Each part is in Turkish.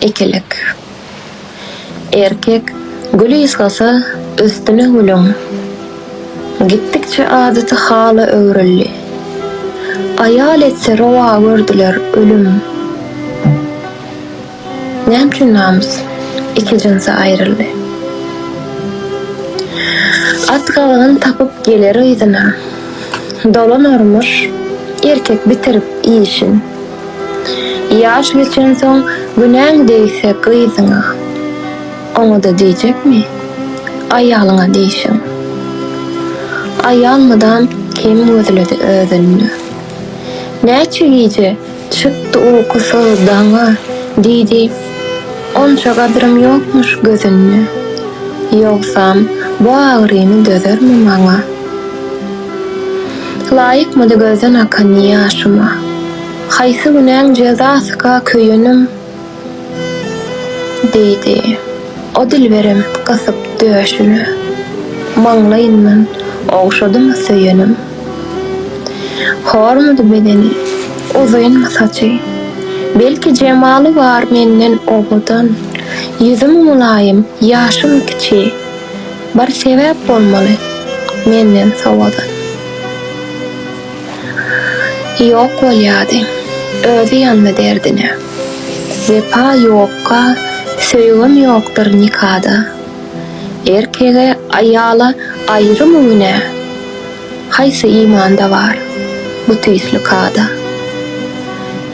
ikilik. Erkek gülü ýysgasa üstüne gülüň. Gittikçe adeti hala öwrüldi. Ayal etse rowa gördüler ölüm. Näçe namus iki jinsa aýryldy. Atgalygyny tapyp geler ýyzyna. Dolanarmış, erkek bitirip işin. Yaş geçen soň günäň değse gyzyňa. Oňa da diýjekmi? Aýalyňa diýşiň. Aýalmadan kim gözledi özüni? Näçe gije çykdy uykusy daňa diýdi. Onça gadrym ýokmuş gözünni. Ýoksam bu agryny dödermi maňa? Laýykmydy gözden akan ýaşyma? Haýsy günäň jazasyga köýenim? Diýdi. O dilberim gasyp döşüni. Maňlaýyndan ogşadymy söýenim? Hormudy bedeni? Uzaýynmy saçy? Belki jemaly bar menden obadan. Yüzüm mulaýym, ýaşym kiçi. Bar sebäp bolmaly menden sowadan. Ýok bolýady özü ýandy derdine. Wepa ýokka söýgüm ýokdur nikada. Erkege aýala aýrymy ne? Haýsy imanda var bu tüýsli kada?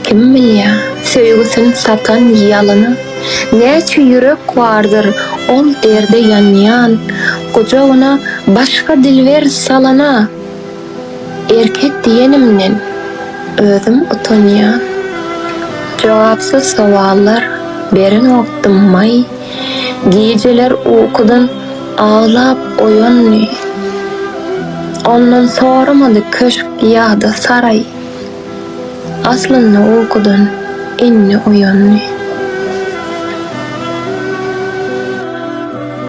Kim bilýär söýgüsini satan ýalyny? Näçe ýürek bardyr ol derde ýanýan, gojagyna başga dilber salana. Erkek diýenimden özüm utanýan. Jogapsyz sowallar beren okdymmy? Gijeler ukudan ağlap oýanny. Ondan soramady köşk ýa-da saray. Aslynda ukudan inni oýanny.